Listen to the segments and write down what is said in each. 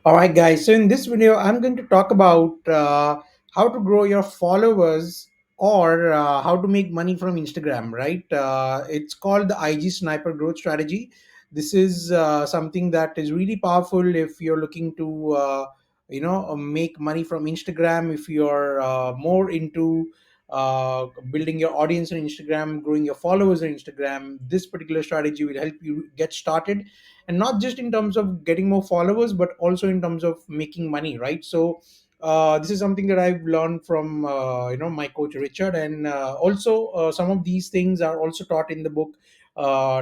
All right, guys. So in this video, I'm going to talk about how to grow your followers or how to make money from Instagram. Right? It's called the IG Sniper Growth Strategy. This is something that is really powerful if you're looking to, make money from Instagram. If you're more into building your audience on Instagram, growing your followers on Instagram, this particular strategy will help you get started, and not just in terms of getting more followers but also in terms of making money, right? So this is something that I've learned from my coach Richard, and also some of these things are also taught in the book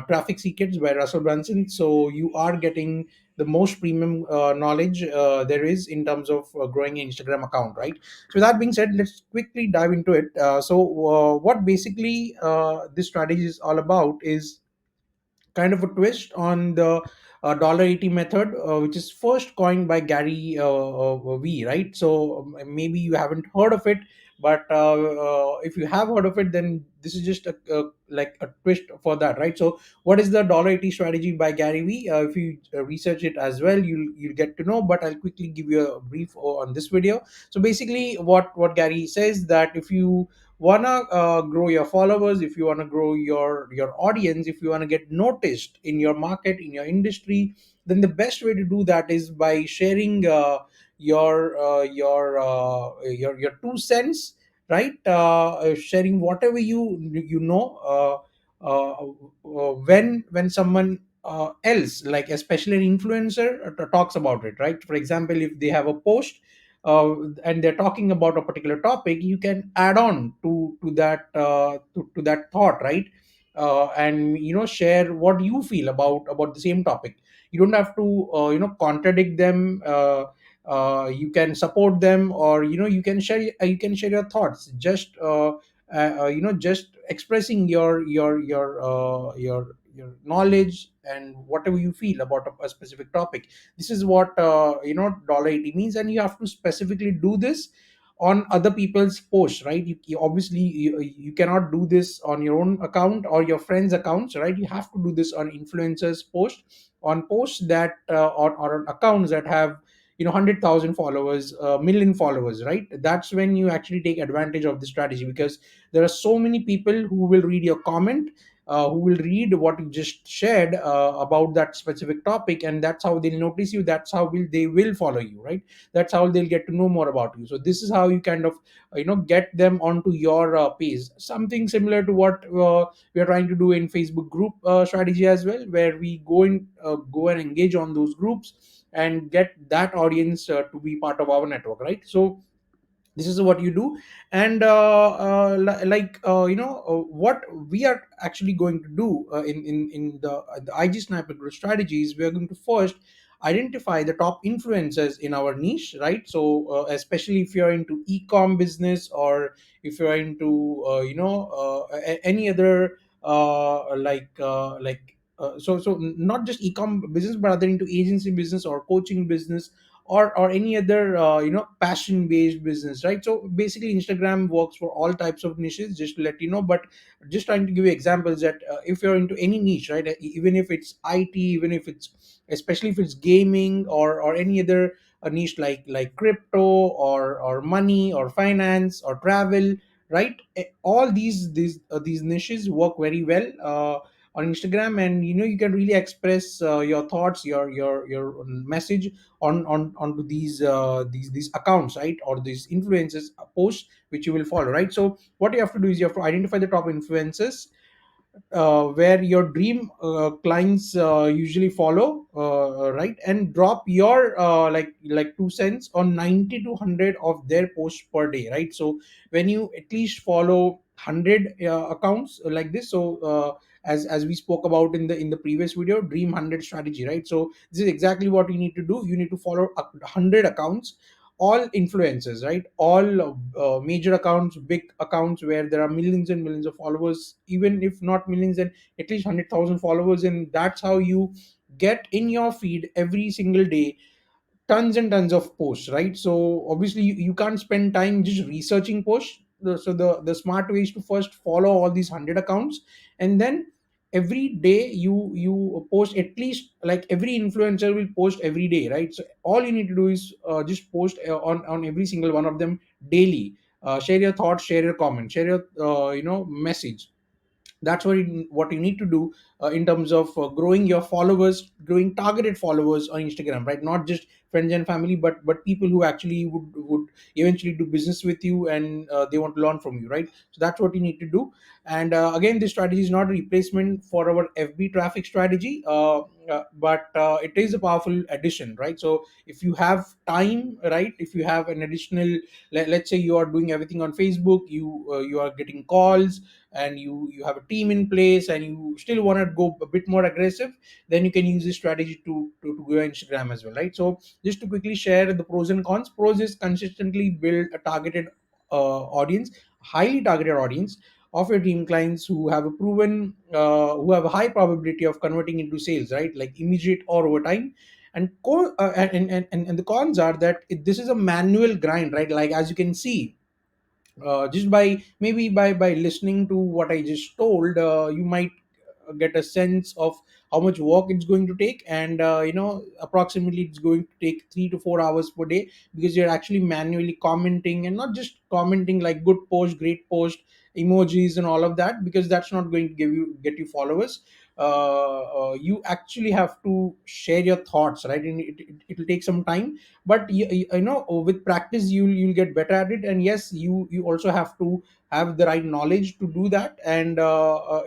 Traffic Secrets by Russell Brunson. So you are getting the most premium knowledge there is in terms of growing an Instagram account, right? So with that being said, let's quickly dive into it. What basically this strategy is all about is kind of a twist on the $80 method, which is first coined by Gary V. Right? So maybe you haven't heard of it, but if you have heard of it, then this is just like a twist for that, right? So what is the $80 strategy by Gary V? If you research it as well, you'll get to know. But I'll quickly give you a brief on this video. So basically, what Gary says, that if you wanna grow your followers, if you wanna grow your audience, if you wanna get noticed in your market, in your industry, then the best way to do that is by sharing your 2 cents, right? Sharing whatever you know. When someone else, like especially an influencer, talks about it, right? For example, if they have a post and they're talking about a particular topic, you can add on to that thought, right? And share what you feel about the same topic. You don't have to contradict them. You can support them, or you can share your thoughts, just expressing your knowledge and whatever you feel about a specific topic. This is what $80 means, and you have to specifically do this on other people's posts, right? You cannot do this on your own account or your friends accounts, right? You have to do this on influencers post, on posts that or on accounts that have 100,000 followers, million followers, right? That's when you actually take advantage of the strategy, because there are so many people who will read your comment, who will read what you just shared about that specific topic, and that's how they'll notice you. That's how they will follow you, right? That's how they'll get to know more about you. So this is how you kind of get them onto your page. Something similar to what we are trying to do in Facebook group strategy as well, where we go and engage on those groups and get that audience to be part of our network, right? So this is what you do. And what we are actually going to do in the IG sniper growth strategies, we are going to first identify the top influencers in our niche, right? So especially if you're into e-com business, or if you're into any other not just e-com business, but other into agency business or coaching business, or any other passion based business, right? So basically Instagram works for all types of niches, just to let you know. But just trying to give you examples that if you're into any niche, right, even if it's IT, even if it's, especially if it's gaming, or any other niche like crypto, or money, or finance, or travel, right? All these niches work very well on Instagram, and you can really express your thoughts, your message on onto these accounts, right? Or these influencers posts which you will follow, right? So what you have to do is you have to identify the top influencers where your dream clients usually follow, right? And drop your like 2 cents on 90 to 100 of their posts per day, right? So when you at least follow 100 accounts like this, so as we spoke about in the previous video, dream 100 strategy, right? So this is exactly what you need to do. You need to follow 100 accounts, all influencers, right? All major accounts, big accounts where there are millions and millions of followers, even if not millions, then at least 100,000 followers. And that's how you get in your feed every single day tons and tons of posts, right? So obviously you can't spend time just researching posts. So the smart way is to first follow all these 100 accounts, and then every day you post at least, like every influencer will post every day, right? So all you need to do is just post on every single one of them daily. Share your thoughts, share your comments, share your message. That's what you need to do in terms of growing your followers, growing targeted followers on Instagram, right? Not just friends and family, but people who actually would eventually do business with you, and they want to learn from you, right? So that's what you need to do. And again, this strategy is not a replacement for our FB traffic strategy, but it is a powerful addition, right? So if you have time, right, if you have an additional, let's say you are doing everything on Facebook, you are getting calls, and you have a team in place, and you still want to go a bit more aggressive, then you can use this strategy to grow Instagram as well, right? So just to quickly share the pros and cons. Pros is consistently build a targeted audience, highly targeted audience of your team clients who have a proven who have a high probability of converting into sales, right? Like immediate or over time. And and the cons are that this is a manual grind, right? Like as you can see, just by maybe by listening to what I just told, you might get a sense of how much work it's going to take, and approximately it's going to take 3 to 4 hours per day, because you're actually manually commenting, and not just commenting like good post, great post, emojis and all of that, because that's not going to get you followers. You actually have to share your thoughts, right? And it'll take some time, but with practice you'll get better at it. And yes, you also have to have the right knowledge to do that. And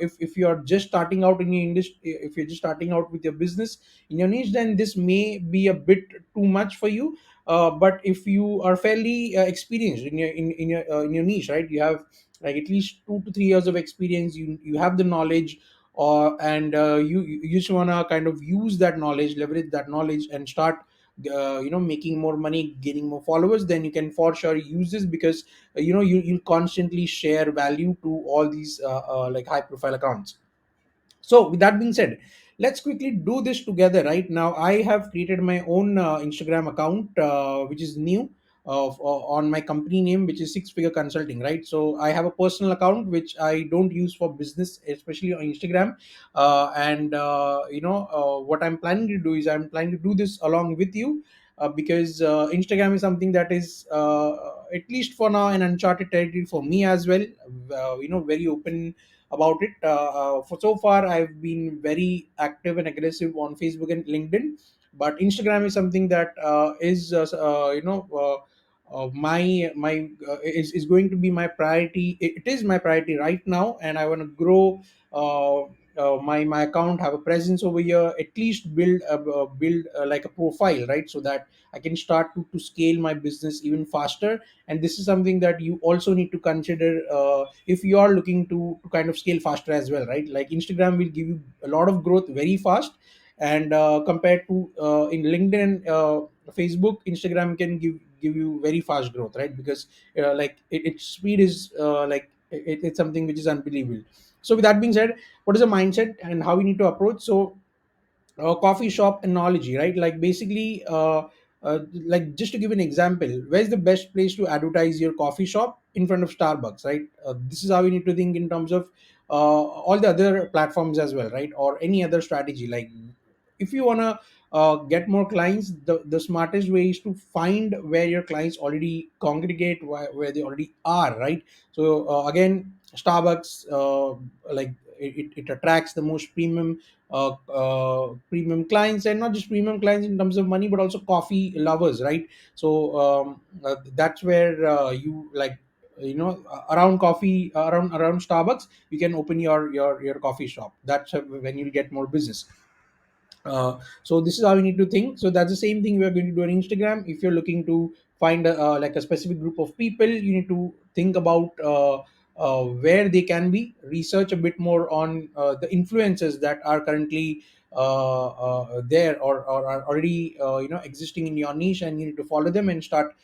if you're just starting out in your industry, if you're just starting out with your business in your niche, then this may be a bit too much for you. But if you are fairly experienced in your niche, right, you have like at least 2 to 3 years of experience, you have the knowledge, and you just want to kind of use that knowledge, leverage that knowledge, and start making more money, gaining more followers, then you can for sure use this, because you constantly share value to all these like high profile accounts. So, with that being said, let's quickly do this together. Right now, I have created my own Instagram account, which is new, on my company name, which is Six Figure Consulting. Right. So, I have a personal account which I don't use for business, especially on Instagram. And what I'm planning to do is I'm planning to do this along with you. Because Instagram is something that is, at least for now, an uncharted territory for me as well. Very open about it. For so far, I've been very active and aggressive on Facebook and LinkedIn, but Instagram is something that is is going to be my priority. It is my priority right now, and I want to grow. My account, have a presence over here, at least build like a profile, right, so that I can start to scale my business even faster. And this is something that you also need to consider if you are looking to kind of scale faster as well, right? Like Instagram will give you a lot of growth very fast, and compared to in LinkedIn, Facebook, Instagram can give you very fast growth, right? Because its speed is it's something which is unbelievable. So with that being said, what is the mindset and how we need to approach? So coffee shop analogy, right? Like basically, like just to give an example, where's the best place to advertise your coffee shop? In front of Starbucks, right? This is how we need to think in terms of all the other platforms as well, right? Or any other strategy. Like if you want to get more clients, the smartest way is to find where your clients already congregate, where they already are, right? So again, Starbucks, like it attracts the most premium clients, and not just premium clients in terms of money, but also coffee lovers, right? So that's where you like around coffee, around Starbucks, you can open your coffee shop. That's when you'll get more business. So this is how you need to think. So that's the same thing we are going to do on Instagram. If you're looking to find like a specific group of people, you need to think about where they can be, research a bit more on the influencers that are currently there, or are already existing in your niche, and you need to follow them and start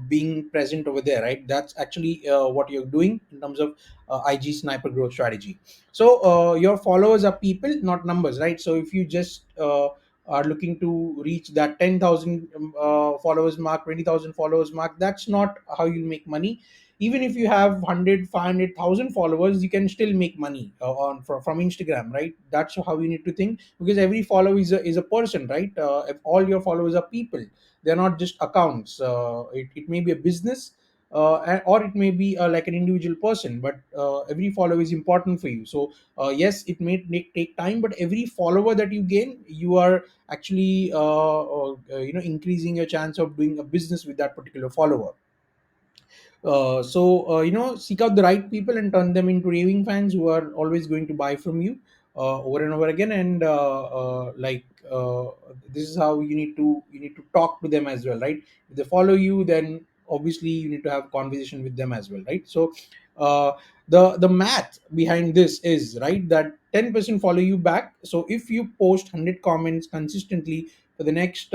being present over there, right? That's actually what you're doing in terms of IG sniper growth strategy. So your followers are people, not numbers, right? So if you just are looking to reach that 10,000 followers mark, 20,000 followers mark. That's not how you make money. Even if you have 100, 500,000 followers, you can still make money from Instagram, right? That's how you need to think, because every follower is a person, right? If all your followers are people, they're not just accounts. It may be a business, or it may be like an individual person, but every follower is important for you. So yes, it may take time, but every follower that you gain, you are actually increasing your chance of doing a business with that particular follower. Seek out the right people and turn them into raving fans who are always going to buy from you over and over again. And this is how you need to talk to them as well, right? If they follow you, then obviously you need to have conversation with them as well, right? So uh, the math behind this is, right, that 10% follow you back. So if you post 100 comments consistently for the next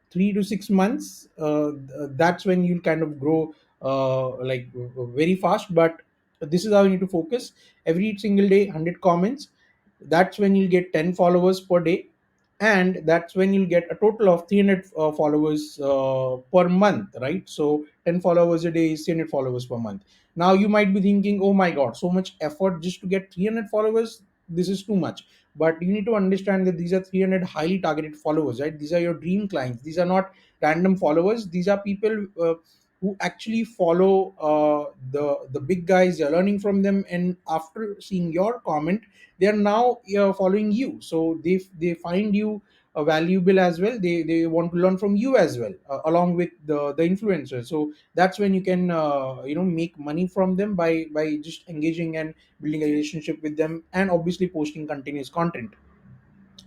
3 to 6 months, that's when you'll kind of grow very fast. But this is how you need to focus. Every single day, 100 comments. That's when you'll get 10 followers per day, and that's when you'll get a total of 300 followers per month, right? So 10 followers a day is 300 followers per month. Now you might be thinking, oh my god, so much effort just to get 300 followers, this is too much. But you need to understand that these are 300 highly targeted followers, right? These are your dream clients. These are not random followers. These are people who actually follow the big guys. You're learning from them, and after seeing your comment, they are now following you. So they find you valuable as well. They want to learn from you as well, along with the influencers. So that's when you can make money from them by just engaging and building a relationship with them, and obviously posting continuous content.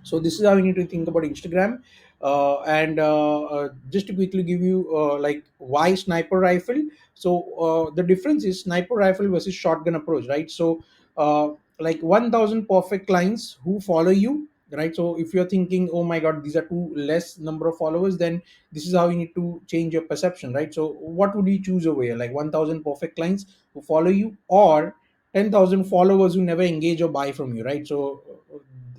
So this is how you need to think about Instagram. And just to quickly give you like why sniper rifle. So the difference is sniper rifle versus shotgun approach, right? So like 1000 perfect clients who follow you, right? So if you're thinking, oh my god, these are too less number of followers, then this is how you need to change your perception, right? So what would you choose over here, like 1000 perfect clients who follow you, or 10,000 followers who never engage or buy from you, right? So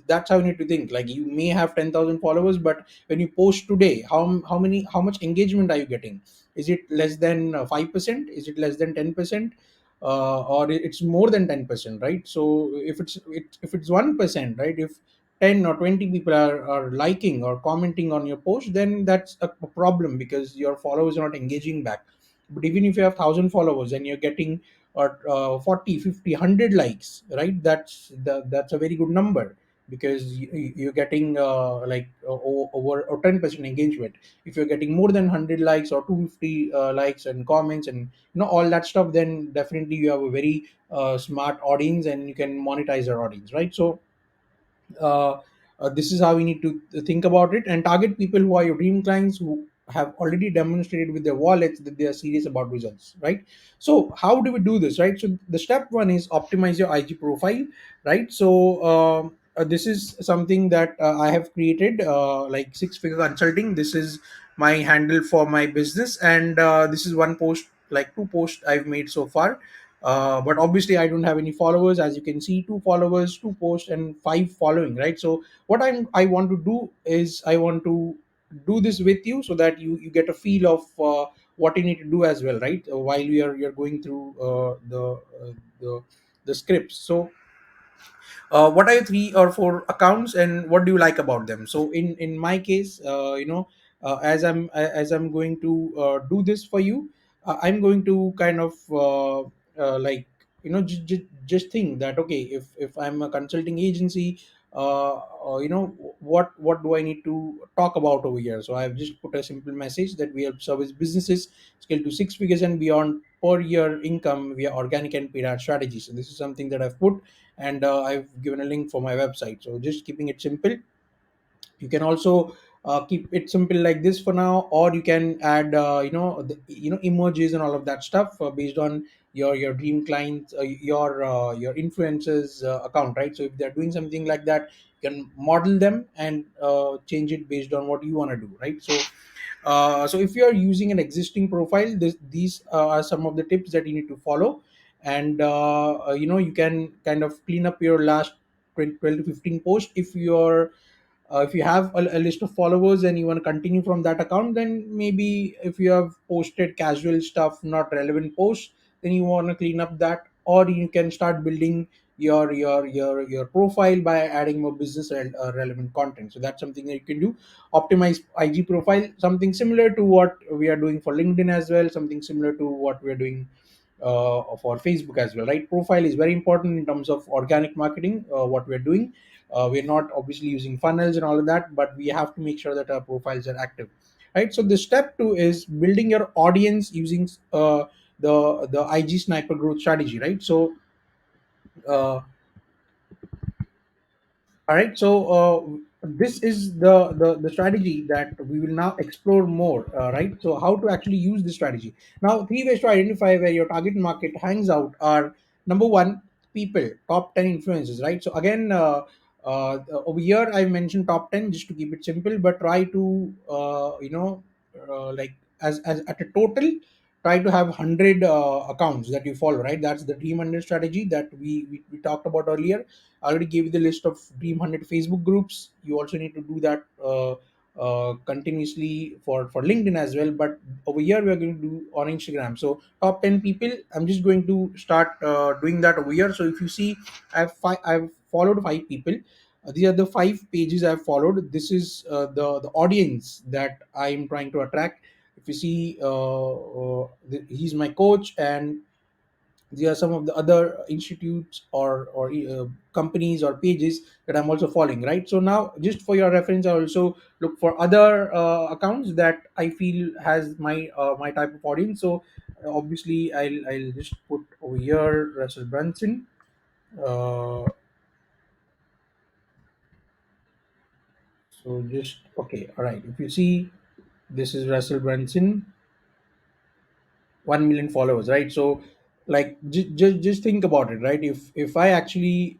that's how you need to think. Like, you may have 10,000 followers, but when you post today, how much engagement are you getting? Is it less than 5%? Is it less than 10%? Or it's more than 10%, right? So if it's 1%, right? If 10 or 20 people are liking or commenting on your post, then that's a problem, because your followers are not engaging back. But even if you have 1,000 followers and you're getting 40, 50, 100 likes, right? That's a very good number, because you're getting over or 10% engagement. If you're getting more than 100 likes or 250 likes and comments and all that stuff, then definitely you have a very smart audience, and you can monetize your audience, right? So uh, this is how we need to think about it, and target people who are your dream clients, who have already demonstrated with their wallets that they are serious about results, right? So how do we do this, right? So the step one is optimize your IG profile, right? So this is something that I have created, like Six Figure Consulting. This is my handle for my business, and this is one post, like two posts I've made so far. But obviously I don't have any followers. As you can see, two followers, two posts, and five following, right? So what I want to do is, I want to do this with you, so that you get a feel of what you need to do as well, right? While you're going through the the scripts. So what are your three or four accounts, and what do you like about them? So in my case, as I'm going to do this for you, I'm going to kind of like just think that, okay, if I'm a consulting agency, what do I need to talk about over here? So I've just put a simple message that we help service businesses scale to 6 figures and beyond per year income via organic and paid ad strategies. So this is something that I've put, and I've given a link for my website. So just keeping it simple. You can also keep it simple like this for now, or you can add emojis and all of that stuff based on your dream client, your influencers account, right? So if they're doing something like that, you can model them and change it based on what you want to do, right? So if you are using an existing profile, these are some of the tips that you need to follow. And you can kind of clean up your last 12 to 15 posts. If you have a list of followers and you want to continue from that account, then maybe if you have posted casual stuff, not relevant posts, then you want to clean up that, or you can start building your profile by adding more business relevant content. So that's something that you can do. Optimize IG profile, something similar to what we are doing for LinkedIn as well, something similar to what we're doing for Facebook as well, right? Profile is very important in terms of organic marketing. What we're doing, we're not obviously using funnels and all of that, but we have to make sure that our profiles are active, right? So the step two is building your audience using the IG sniper growth strategy, right? So uh, all right, so this is the strategy that we will now explore more, right? So how to actually use this strategy. Now, three ways to identify where your target market hangs out are: number one, people, top 10 influences, right? So again, over here I mentioned top 10 just to keep it simple, but try to like as at a total, try to have 100 accounts that you follow, right? That's the dream 100 strategy that we talked about earlier. I already gave you the list of Dream 100 Facebook groups. You also need to do that continuously for LinkedIn as well. But over here, we are going to do on Instagram. So top 10 people, I'm just going to start doing that over here. So if you see, I've followed five people. These are the five pages I've followed. This is the audience that I'm trying to attract. If you see, he's my coach, and these are some of the other institutes or companies or pages that I'm also following, right? So now, just for your reference, I also look for other accounts that I feel has my type of audience. So obviously, I'll just put over here Russell Brunson. uh, so just okay, all right, if you see, this is Russell Brunson, 1 million followers, right? So like just think about it, right? If I actually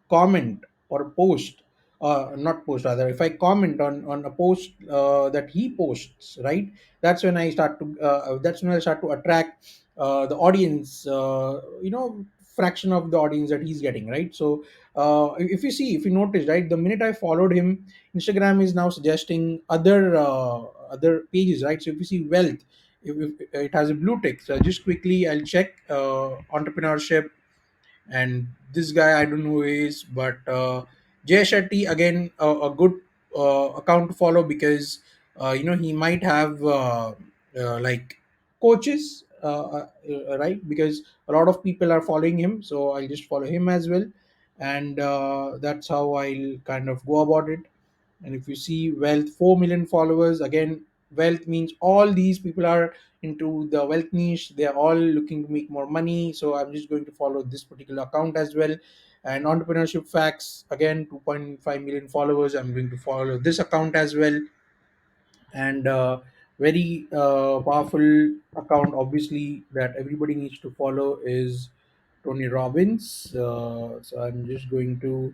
comment or post, not post rather, if I comment on a post that he posts, right? That's when I start to attract the audience, fraction of the audience that he's getting, right? So if you notice, right, the minute I followed him, Instagram is now suggesting other pages, right? So if you see wealth, if it has a blue tick, so just quickly I'll check entrepreneurship, and this guy I don't know who he is, but Jay Shetty, again, a good account to follow, because he might have like coaches, right? Because a lot of people are following him, so I'll just follow him as well, and that's how I'll kind of go about it. And if you see wealth, 4 million followers, again, wealth means all these people are into the wealth niche. They are all looking to make more money. So I'm just going to follow this particular account as well. And entrepreneurship facts, again, 2.5 million followers. I'm going to follow this account as well. And very powerful account, obviously, that everybody needs to follow is Tony Robbins. So I'm just going to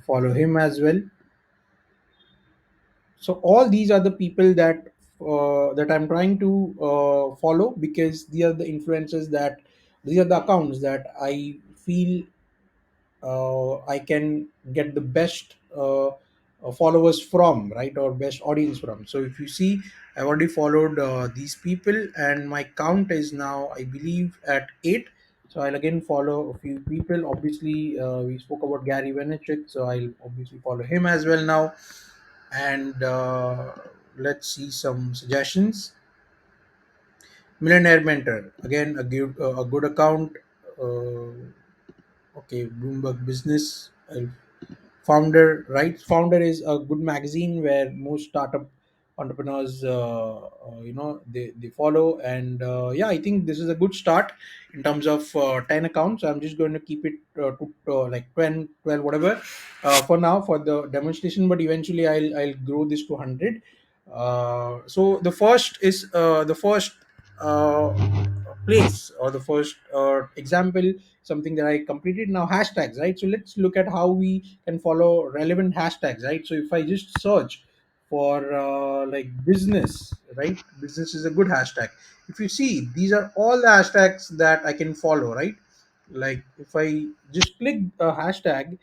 follow him as well. So all these are the people that I'm trying to follow, because these are the influencers, that these are the accounts that I feel I can get the best followers from, right, or best audience from. So if you see, I've already followed these people, and my count is now, I believe, at 8. So I'll again follow a few people. Obviously, we spoke about Gary Vaynerchuk, so I'll obviously follow him as well now. And let's see some suggestions. Millionaire Mentor, again, a good account. uh, okay, Bloomberg Business. Founder, right? Founder is a good magazine where most startup entrepreneurs they follow. And yeah, I think this is a good start in terms of 10 accounts. I'm just going to keep it to like 10, 12, whatever, for now, for the demonstration, but eventually I'll grow this to 100. So the first uh, place, or the first example, something that I completed. Now, hashtags, right? So let's look at how we can follow relevant hashtags, right? So if I just search for like business, right? Business is a good hashtag. If you see, these are all the hashtags that I can follow, right? Like if I just click a hashtag,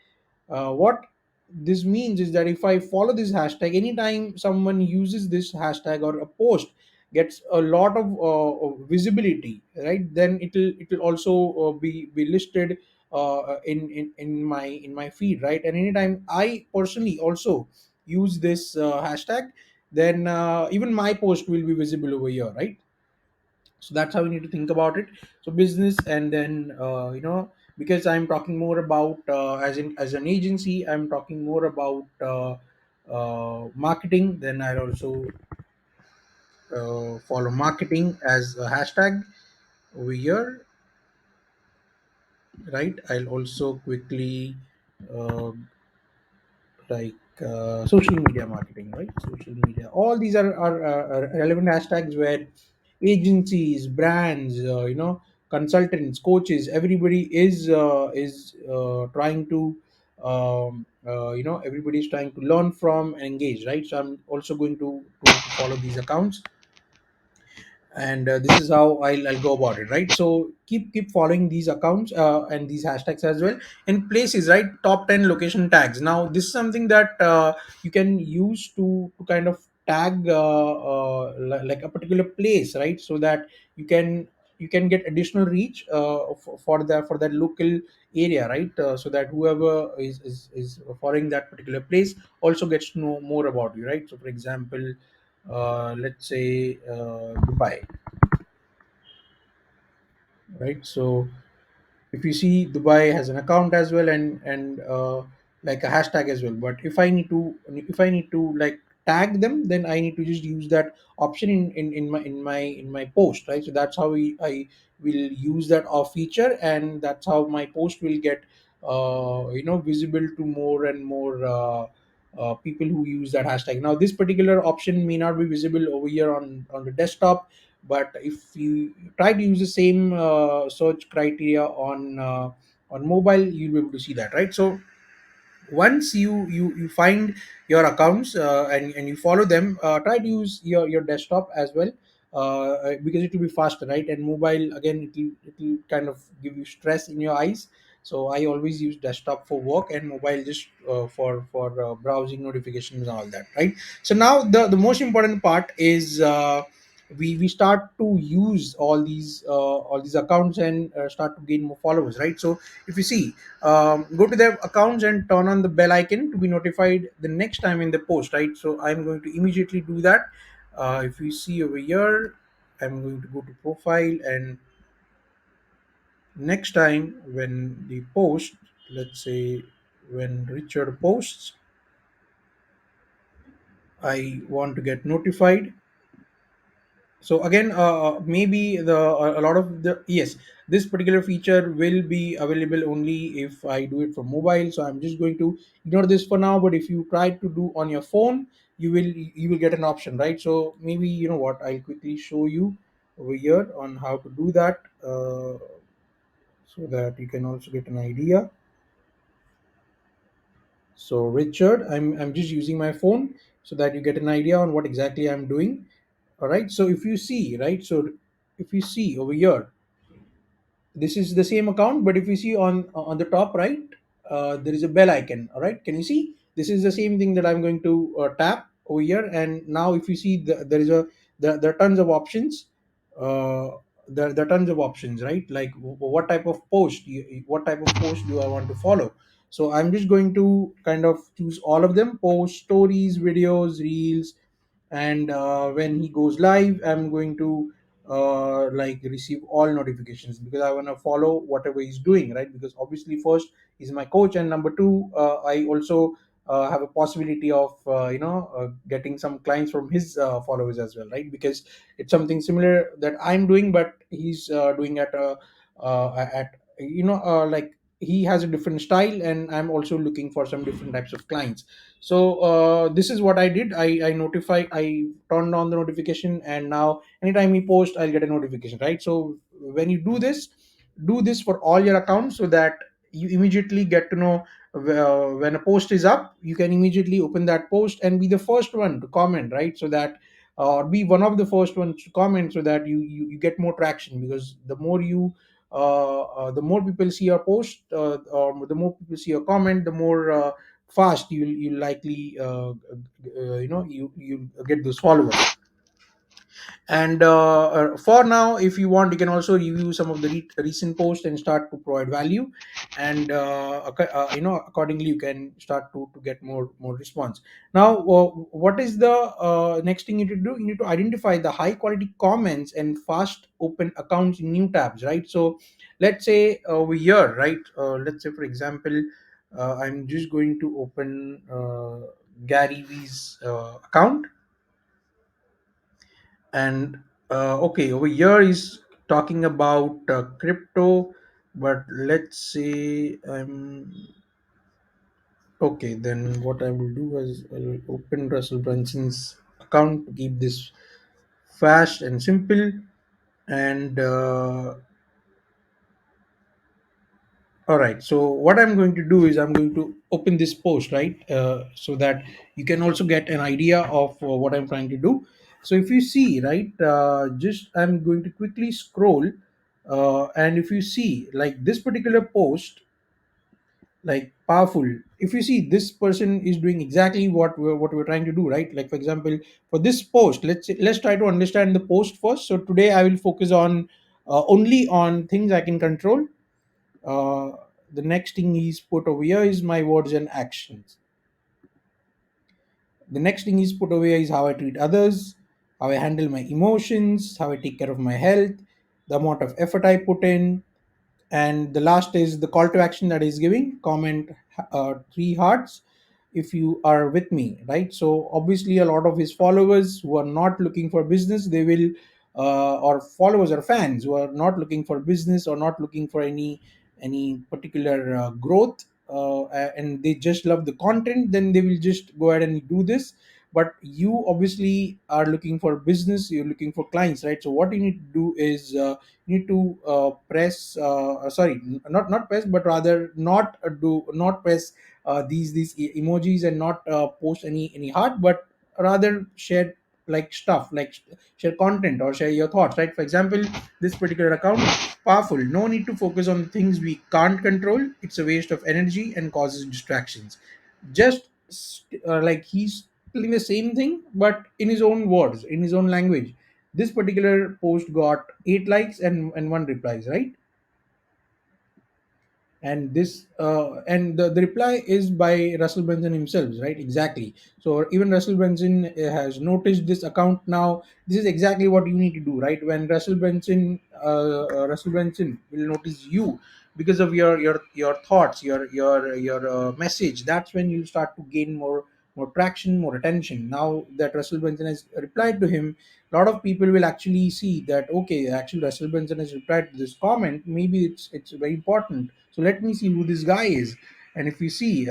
what this means is that if I follow this hashtag, anytime someone uses this hashtag or a post gets a lot of visibility, right? Then it'll also be listed in my feed, right? And anytime I personally also use this hashtag, then even my post will be visible over here, right? So that's how we need to think about it. So business, and then because I'm talking more about as an agency, I'm talking more about marketing, then I'll also follow marketing as a hashtag over here, right? I'll also quickly uh, like social media marketing, right? Social media, all these are relevant hashtags where agencies, brands, consultants, coaches, everybody is trying to everybody's trying to learn from and engage, right? So I'm also going to follow these accounts, and this is how I'll go about it, right? So keep following these accounts and these hashtags as well. And places, right? Top 10 location tags. Now this is something that you can use to kind of tag like a particular place, right? So that you can get additional reach for that local area, right? So that whoever is following that particular place also gets to know more about you, right? So for example, let's say Dubai, right? So if you see, Dubai has an account as well, and like a hashtag as well. But if I need to like tag them, then I need to just use that option in my post, right? So that's how I will use that feature, and that's how my post will get visible to more and more people who use that hashtag. Now this particular option may not be visible over here on the desktop, but if you try to use the same search criteria on mobile, you'll be able to see that, right? So once you find your accounts and you follow them, try to use your desktop as well, because it will be faster, right? And mobile, again, it will kind of give you stress in your eyes. So I always use desktop for work and mobile just for browsing notifications and all that, right? So now the most important part is we start to use all these accounts and start to gain more followers, right? So if you see, go to their accounts and turn on the bell icon to be notified the next time in the post, right? So I'm going to immediately do that. If you see over here, I'm going to go to profile, and next time when the post, let's say when Richard posts, I want to get notified. So again, maybe a lot of the, yes, this particular feature will be available only if I do it from mobile. So I'm just going to ignore this for now. But if you try to do on your phone, you will get an option, right? So maybe, you know what, I'll quickly show you over here on how to do that, so that you can also get an idea. So Richard, I'm just using my phone so that you get an idea on what exactly I'm doing. All right. So if you see, right, so if you see over here, this is the same account, but if you see on the top right, there is a bell icon. All right, can you see? This is the same thing that I'm going to tap over here. And now if you see, there is there are tons of options. uh, there are tons of options, right? Like what type of what type of post do I want to follow? So I'm just going to kind of choose all of them: post, stories, videos, reels. And when he goes live, I'm going to like receive all notifications, because I want to follow whatever he's doing, right? Because obviously first, he's my coach, and number two, I also have a possibility of getting some clients from his followers as well, right? Because it's something similar that I'm doing, but he's doing at like he has a different style, and I'm also looking for some different types of clients. So this is what I did. I turned on the notification, and now anytime we post, I'll get a notification, right? So when you do this for all your accounts, so that you immediately get to know when a post is up. You can immediately open that post and be the first one to comment, right? So that, or be one of the first ones to comment, so that you get more traction. Because the more you the more people see your post, or the more people see your comment, the more fast you likely you get those followers. And for now, if you want, you can also review some of the recent posts and start to provide value. And accordingly you can start to get more response. Now, what is the next thing you need to do? You need to identify the high quality comments and fast open accounts in new tabs, right? So let's say over here, right, let's say for example, I'm just going to open Gary V's account. And okay, over here is talking about crypto. But let's say I'm okay, then what I will do is I'll open Russell Brunson's account to keep this fast and simple. And all right. So what I'm going to do is I'm going to open this post, right, so that you can also get an idea of what I'm trying to do. So if you see, right, just I'm going to quickly scroll, and if you see, like this particular post, like powerful. If you see, this person is doing exactly what we're trying to do, right? Like for example, for this post, let's try to understand the post first. So today I will focus on only on things I can control. uh, the next thing he's put over here is my words and actions. The next thing he's put over here is how I treat others, how I handle my emotions, how I take care of my health, the amount of effort I put in. And the last is the call to action that he's giving: comment three hearts if you are with me, right? So obviously a lot of his followers who are not looking for business, they will or followers or fans who are not looking for business or not looking for any particular growth, and they just love the content, then they will just go ahead and do this. But you obviously are looking for business, you're looking for clients, right? So what you need to do is you need to press sorry, not press, but rather not press these emojis, and not post any heart, but rather share like stuff, like share content or share your thoughts, right? For example, this particular account: powerful, no need to focus on things we can't control, it's a waste of energy and causes distractions. Just like he's telling the same thing but in his own words, in his own language. This particular post got 8 likes and one replies, right? And this the reply is by Russell Brunson himself, right? Exactly. So even Russell Brunson has noticed this account now. This is exactly what you need to do, right? When Russell Brunson will notice you because of your thoughts, your message. That's when you start to gain more traction, more attention. Now that Russell Brunson has replied to him, a lot of people will actually see that, okay, actually Russell Brunson has replied to this comment, maybe it's very important, so let me see who this guy is. And if you see, he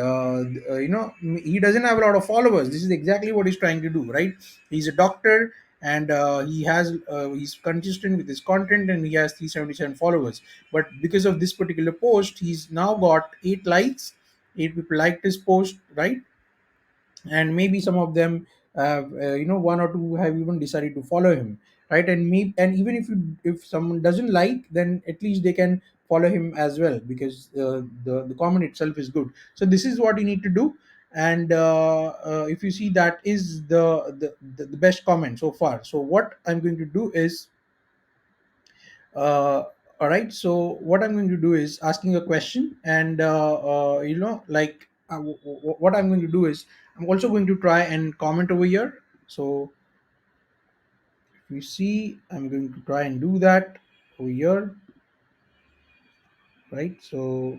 doesn't have a lot of followers. This is exactly what he's trying to do, right? He's a doctor, and he's consistent with his content, and he has 377 followers. But because of this particular post, he's now got 8 likes. 8 people liked his post, right? And maybe some of them have, one or two have even decided to follow him, right? And even if someone doesn't like, then at least they can follow him as well, because the comment itself is good. So this is what you need to do. And if you see, that is the best comment so far. So what I'm going to do is, all right, so what I'm going to do is asking a question. And what I'm going to do is I'm also going to try and comment over here. So if you see, I'm going to try and do that over here, right? So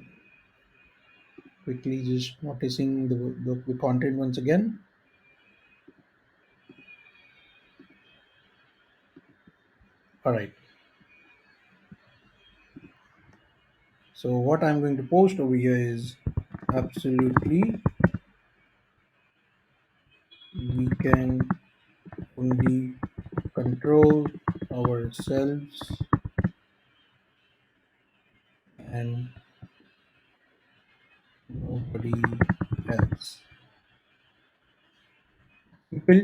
quickly just noticing the content once again. All right, so what I'm going to post over here is: absolutely, we can only control ourselves and nobody else. Simple.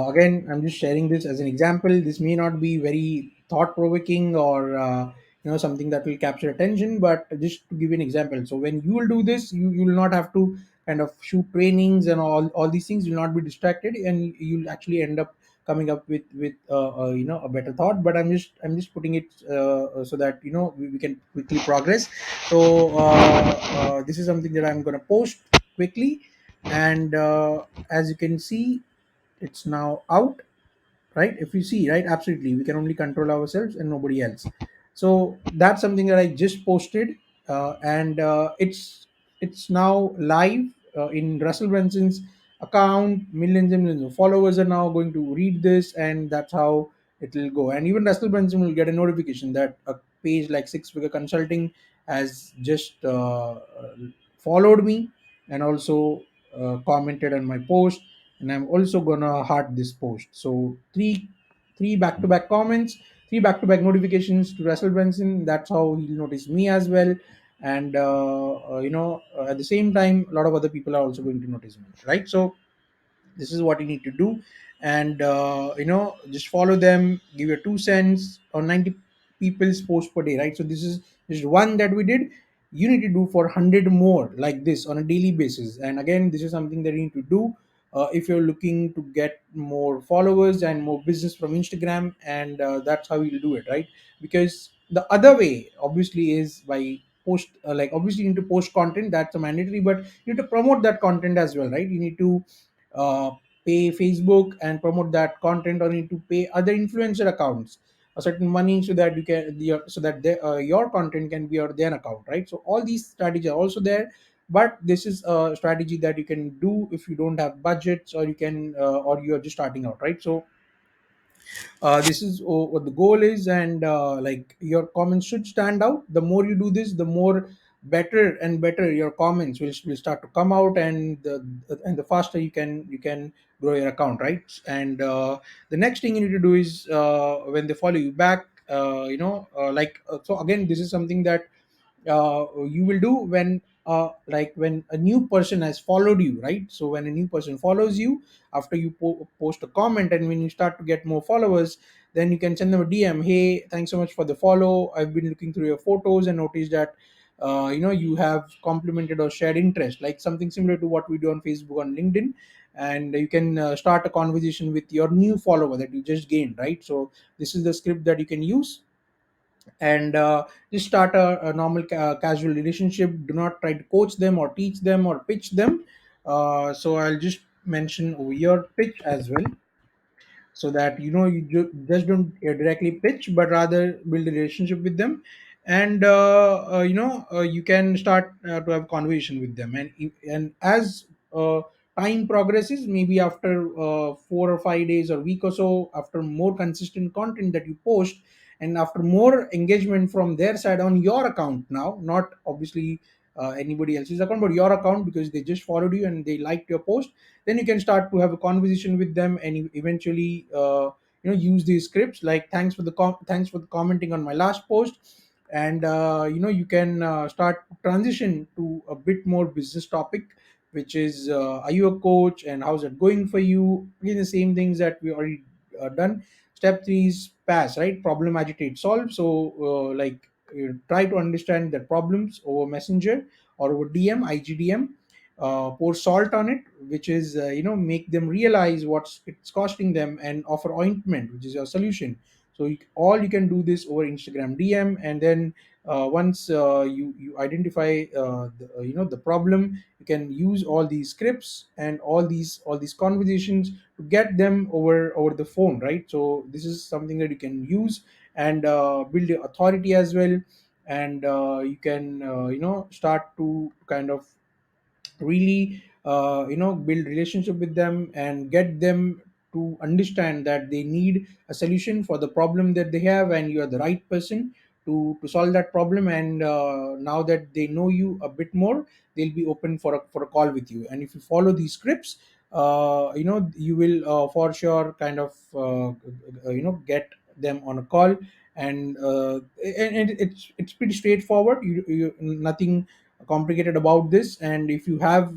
Again, I'm just sharing this as an example. This may not be very thought provoking or something that will capture attention. But just to give you an example, so when you will do this, you will not have to kind of shoot trainings and all these things. You'll not be distracted, and you'll actually end up coming up with a better thought. But I'm just putting it so that we can quickly progress. So this is something that I'm going to post quickly. And as you can see, it's now out, right? If you see, right, absolutely, we can only control ourselves and nobody else. So that's something that I just posted. And it's now live in Russell Brunson's account. Millions and millions of followers are now going to read this, and that's how it will go. And even Russell Brunson will get a notification that a page like Six Figure Consulting has just followed me, and also commented on my post. And I'm also gonna heart this post. So three back-to-back comments, three back-to-back notifications to Russell Benson. That's how he'll notice me as well. And at the same time, a lot of other people are also going to notice me, right? So this is what you need to do. And just follow them, give your 2 cents on 90 people's post per day, right? So this is just one that we did. You need to do for 100 more like this on a daily basis. And again, this is something that you need to do if you're looking to get more followers and more business from Instagram. And that's how you'll do it, right? Because the other way obviously is by post like obviously you need to post content, that's a mandatory, but you need to promote that content as well, right? You need to uh, pay Facebook and promote that content, or need to pay other influencer accounts a certain money so that you can so that your content can be on their account, right? So all these strategies are also there. But this is a strategy that you can do if you don't have budgets, or you can or you're just starting out, right? So this is what the goal is. And like your comments should stand out. The more you do this, the more better and better your comments will start to come out. And the faster you can grow your account, right? And the next thing you need to do is when they follow you back, so again, this is something that you will do when like when a new person has followed you, right? So when a new person follows you after you post a comment, and when you start to get more followers, then you can send them a DM. Hey, thanks so much for the follow. I've been looking through your photos and noticed that you have complimented or shared interest, like something similar to what we do on Facebook, on LinkedIn. And you can start a conversation with your new follower that you just gained, right? So this is the script that you can use. And just start a normal casual relationship. Do not try to coach them or teach them or pitch them. So I'll just mention over here pitch as well, so that just don't directly pitch, but rather build a relationship with them. And you can start to have conversation with them. And as time progresses, maybe after 4 or 5 days or week or so, after more consistent content that you post, and after more engagement from their side on your account, now not obviously anybody else's account, but your account, because they just followed you and they liked your post, then you can start to have a conversation with them. And eventually use these scripts like thanks for the commenting on my last post. And you can start to transition to a bit more business topic, which is are you a coach and how's it going for you. Again, the same things that we already done. Step 3 is pass, right? Problem, agitate, solve. So try to understand the problems over messenger or over DM, IGDM. Pour salt on it, which is make them realize what's it's costing them, and offer ointment, which is your solution. So all you can do this over Instagram DM. And then once you identify the problem, you can use all these scripts and all these conversations to get them over the phone, right? So this is something that you can use. And build your authority as well. And you can start to kind of really build relationship with them, and get them to understand that they need a solution for the problem that they have, and you are the right person to solve that problem. And now that they know you a bit more, they'll be open for a call with you. And if you follow these scripts, you will for sure kind of get them on a call. And it's pretty straightforward. Nothing complicated about this. And if you have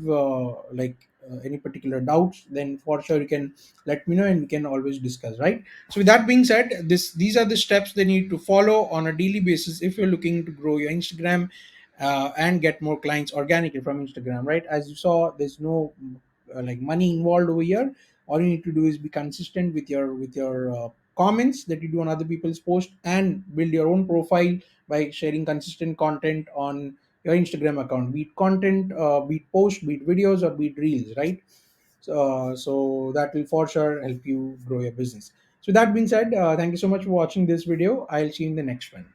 any particular doubts, then for sure you can let me know and we can always discuss, right? So with that being said, these are the steps they need to follow on a daily basis if you're looking to grow your Instagram and get more clients organically from Instagram, right? As you saw, there's no like money involved over here. All you need to do is be consistent with your comments that you do on other people's posts, and build your own profile by sharing consistent content on your Instagram account, be it content, be it post, be it videos, or be it reels, right? So that will for sure help you grow your business. So that being said, thank you so much for watching this video. I'll see you in the next one.